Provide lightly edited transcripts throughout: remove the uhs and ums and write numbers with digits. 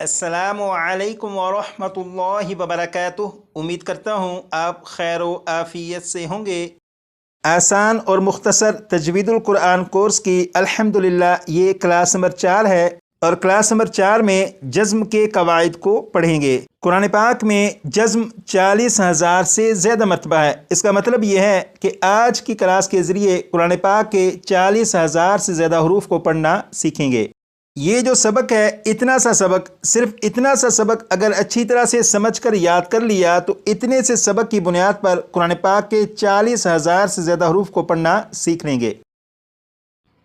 अस्सलामु अलैकुम वरहमतुल्लाहि वबरकातुह। उम्मीद करता हूँ आप खैर व आफियत से होंगे। आसान और मुख्तसर तजवीदुल कुरान कोर्स की अल्हम्दुलिल्लाह ये क्लास नंबर 4 है और क्लास नंबर 4 में जज़्म के कवाइद को पढ़ेंगे। कुरान पाक में जज़्म 40,000 से ज़्यादा मरतबा है। इसका मतलब ये है कि आज की क्लास के ज़रिए कुरान पाक के 40,000 से ज़्यादा हरूफ को पढ़ना सीखेंगे। ये जो सबक है, इतना सा सबक, सिर्फ इतना सा सबक अगर अच्छी तरह से समझ कर याद कर लिया तो इतने से सबक की बुनियाद पर कुरान पाक के 40,000 से ज़्यादा हरूफ को पढ़ना सीख लेंगे।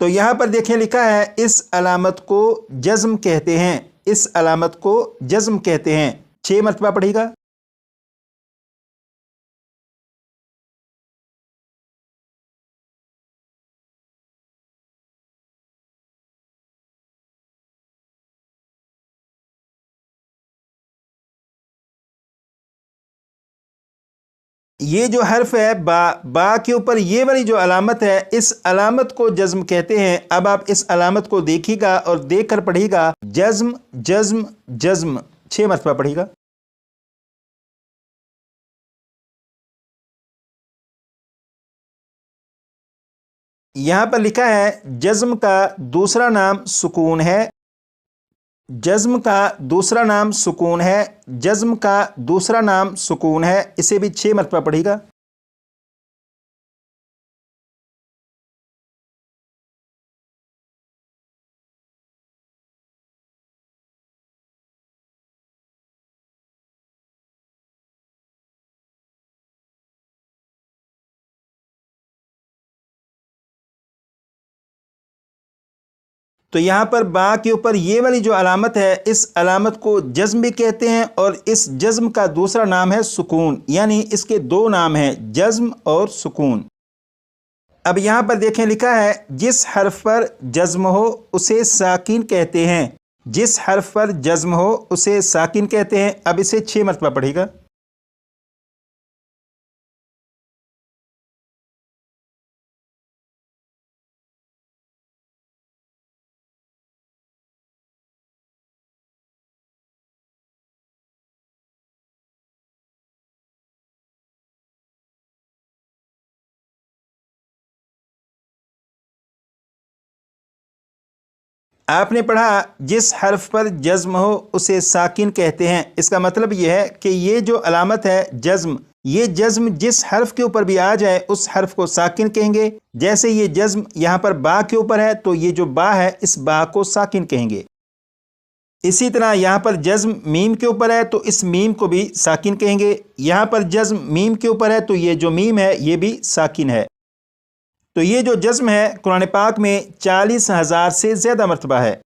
तो यहाँ पर देखें लिखा है, इस अलामत को जज़्म कहते हैं। इस अलामत को जज़्म कहते हैं। 6 मरतबा पढ़ेगा। ये जो हर्फ है बा, बा के ऊपर ये वाली जो अलामत है, इस अलामत को जज़्म कहते हैं। अब आप इस अलामत को देखिएगा और देख कर पढ़िएगा, जज़्म जज़्म जज़्म। 6 मरतबा पढ़िएगा। यहाँ पर लिखा है, जज़्म का दूसरा नाम सुकून है। जज़्म का दूसरा नाम सुकून है। जज़्म का दूसरा नाम सुकून है। इसे भी 6 मरतबा पढ़िएगा। तो यहाँ पर बा के ऊपर ये वाली जो अलामत है, इस अलामत को जज़्म भी कहते हैं और इस जज़्म का दूसरा नाम है सुकून, यानी इसके दो नाम हैं, जज़्म और सुकून। अब यहाँ पर देखें लिखा है, जिस हर्फ पर जज़्म हो उसे साकिन कहते हैं। जिस हर्फ पर जज़्म हो उसे साकिन कहते हैं। अब इसे 6 मरतबा पढ़ेगा। आपने पढ़ा, जिस हर्फ पर जज़्म हो उसे साकिन कहते हैं। इसका मतलब यह है कि ये जो अलामत है जज़्म, ये जज़्म जिस हर्फ के ऊपर भी आ जाए उस हर्फ को साकिन कहेंगे। जैसे ये जज़्म यहाँ पर बा के ऊपर है तो ये जो बा है इस बा को साकिन कहेंगे। इसी तरह यहाँ पर जज़्म मीम के ऊपर है तो इस मीम को भी साकिन कहेंगे। यहाँ पर जज़्म मीम के ऊपर है तो ये जो मीम है ये भी साकिन है। तो ये जो जज़्म है कुरान पाक में 40,000 से ज़्यादा मरतबा है।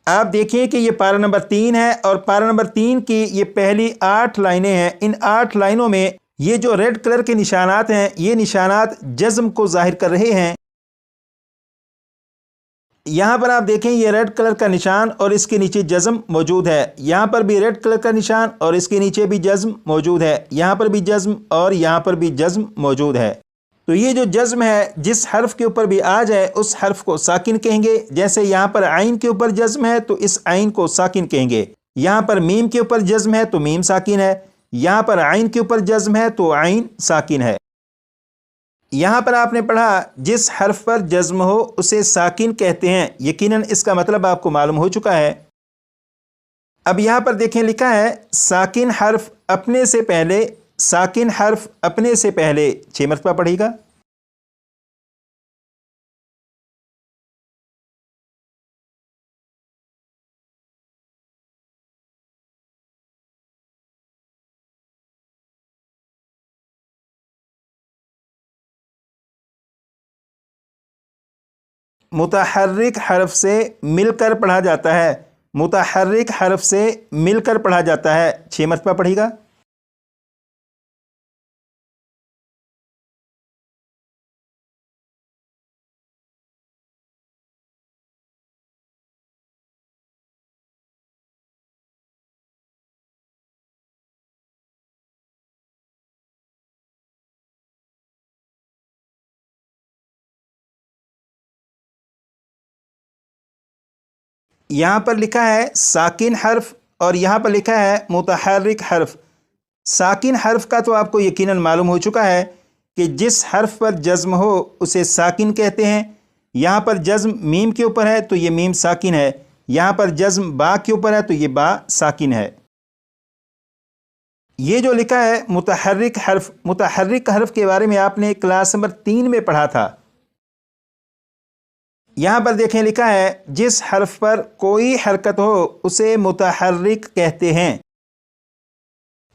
आप देखिए कि ये पारा नंबर 3 है और पारा नंबर 3 की ये पहली 8 लाइनें हैं। इन 8 लाइनों में ये जो रेड कलर के निशानात हैं, ये निशानात जज़्म को जाहिर कर रहे हैं। यहाँ पर आप देखें, ये रेड कलर का निशान और इसके नीचे जज़्म मौजूद है। यहाँ पर भी रेड कलर का निशान और इसके नीचे भी जज़्म मौजूद है। यहाँ पर भी जज़्म और यहाँ पर भी जज़्म मौजूद है। तो ये जो जज़्म है, जिस हर्फ के ऊपर भी आ जाए उस हर्फ को साकिन कहेंगे। जैसे यहाँ पर आइन के ऊपर जज़्म है तो इस आइन को साकिन कहेंगे। यहाँ पर मीम के ऊपर जज़्म है तो मीम साकिन है। यहाँ पर आइन के ऊपर जज़्म है तो आइन साकिन है। यहाँ पर आपने पढ़ा, जिस हर्फ पर जज़्म हो उसे साकिन कहते हैं। यकीनन इसका मतलब आपको मालूम हो चुका है। अब यहाँ पर देखें लिखा है, साकिन हर्फ अपने से पहले, साकिन हर्फ अपने से पहले। 6 मरतबा पढ़ेगा। मुतहर्रिक हर्फ से मिलकर पढ़ा जाता है। मुतहर्रिक हर्फ से मिलकर पढ़ा जाता है। 6 मरतबा पढ़ेगा। یہاں پر لکھا ہے ساکن حرف اور یہاں پر لکھا ہے متحرک حرف۔ ساکن حرف کا تو آپ کو یقیناً معلوم ہو چکا ہے کہ جس حرف پر جزم ہو اسے ساکن کہتے ہیں۔ یہاں پر جزم میم کے اوپر ہے تو یہ میم ساکن ہے، یہاں پر جزم با کے اوپر ہے تو یہ با ساکن ہے۔ یہ جو لکھا ہے متحرک حرف، متحرک حرف کے بارے میں آپ نے کلاس نمبر 3 میں پڑھا تھا۔ یہاں پر دیکھیں لکھا ہے جس حرف پر کوئی حرکت ہو اسے متحرک کہتے ہیں۔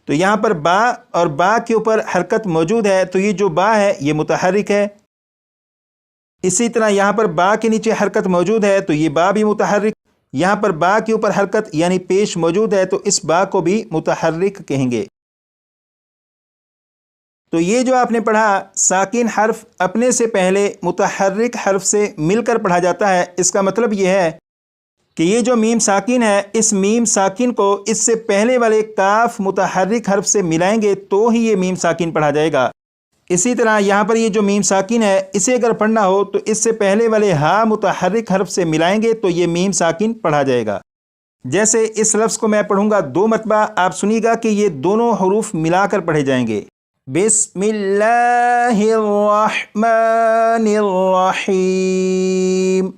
تو یہاں پر با اور با کے اوپر حرکت موجود ہے تو یہ جو با ہے یہ متحرک ہے۔ اسی طرح یہاں پر با کے نیچے حرکت موجود ہے تو یہ با بھی متحرک، یہاں پر با کے اوپر حرکت یعنی پیش موجود ہے تو اس با کو بھی متحرک کہیں گے۔ تو یہ جو آپ نے پڑھا ساکن حرف اپنے سے پہلے متحرک حرف سے مل کر پڑھا جاتا ہے، اس کا مطلب یہ ہے کہ یہ جو میم ساکن ہے اس میم ساکن کو اس سے پہلے والے کاف متحرک حرف سے ملائیں گے تو ہی یہ میم ساکن پڑھا جائے گا۔ اسی طرح یہاں پر یہ جو میم ساکن ہے اسے اگر پڑھنا ہو تو اس سے پہلے والے ہا متحرک حرف سے ملائیں گے تو یہ میم ساکن پڑھا جائے گا۔ جیسے اس لفظ کو میں پڑھوں گا 2 مرتبہ، آپ سنیے گا کہ یہ دونوں حروف ملا کر پڑھے جائیں گے۔ بسم اللہ الرحمن الرحیم،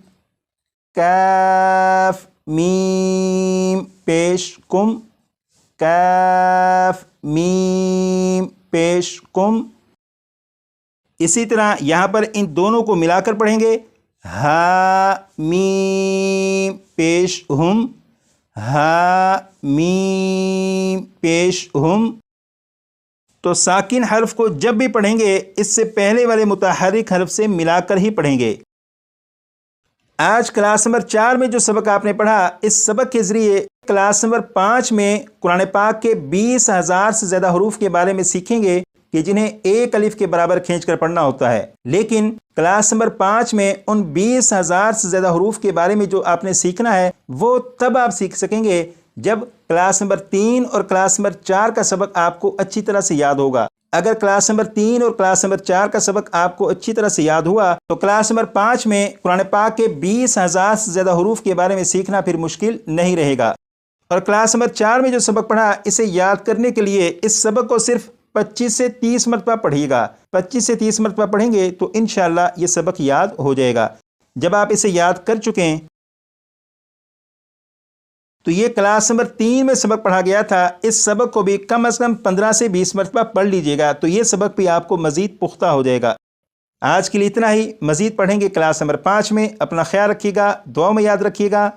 کاف میم پیش کم، کاف میم پیش کم۔ اسی طرح یہاں پر ان دونوں کو ملا کر پڑھیں گے، ہا میم پیش ہم، ہا میم پیش ہم۔ تو ساکن حرف کو جب بھی پڑھیں گے اس سے پہلے والے متحرک حرف سے ملا کر ہی پڑھیں گے۔ آج کلاس نمبر 4 میں جو سبق آپ نے پڑھا، اس سبق کے ذریعے کلاس نمبر 5 میں قرآن پاک کے 20,000 سے زیادہ حروف کے بارے میں سیکھیں گے کہ جنہیں ایک الف کے برابر کھینچ کر پڑھنا ہوتا ہے۔ لیکن کلاس نمبر 5 میں ان 20,000 سے زیادہ حروف کے بارے میں جو آپ نے سیکھنا ہے وہ تب آپ سیکھ سکیں گے جب کلاس نمبر 3 اور کلاس نمبر 4 کا سبق آپ کو اچھی طرح سے یاد ہوگا۔ اگر کلاس نمبر 3 اور کلاس نمبر 4 کا سبق آپ کو اچھی طرح سے یاد ہوا تو کلاس نمبر 5 میں قرآن پاک کے 20,000 سے زیادہ حروف کے بارے میں سیکھنا پھر مشکل نہیں رہے گا۔ اور کلاس نمبر 4 میں جو سبق پڑھا اسے یاد کرنے کے لیے اس سبق کو صرف 25 سے 30 مرتبہ پڑھیے گا۔ 25 سے 30 مرتبہ پڑھیں گے تو انشاءاللہ یہ سبق یاد ہو جائے گا۔ جب آپ اسے یاد کر چکیں تو یہ کلاس نمبر 3 میں سبق پڑھا گیا تھا، اس سبق کو بھی کم از کم 15 سے 20 مرتبہ پڑھ لیجئے گا تو یہ سبق بھی آپ کو مزید پختہ ہو جائے گا۔ آج کے لیے اتنا ہی، مزید پڑھیں گے کلاس نمبر 5 میں۔ اپنا خیال رکھیے گا، دعا میں یاد رکھیے گا۔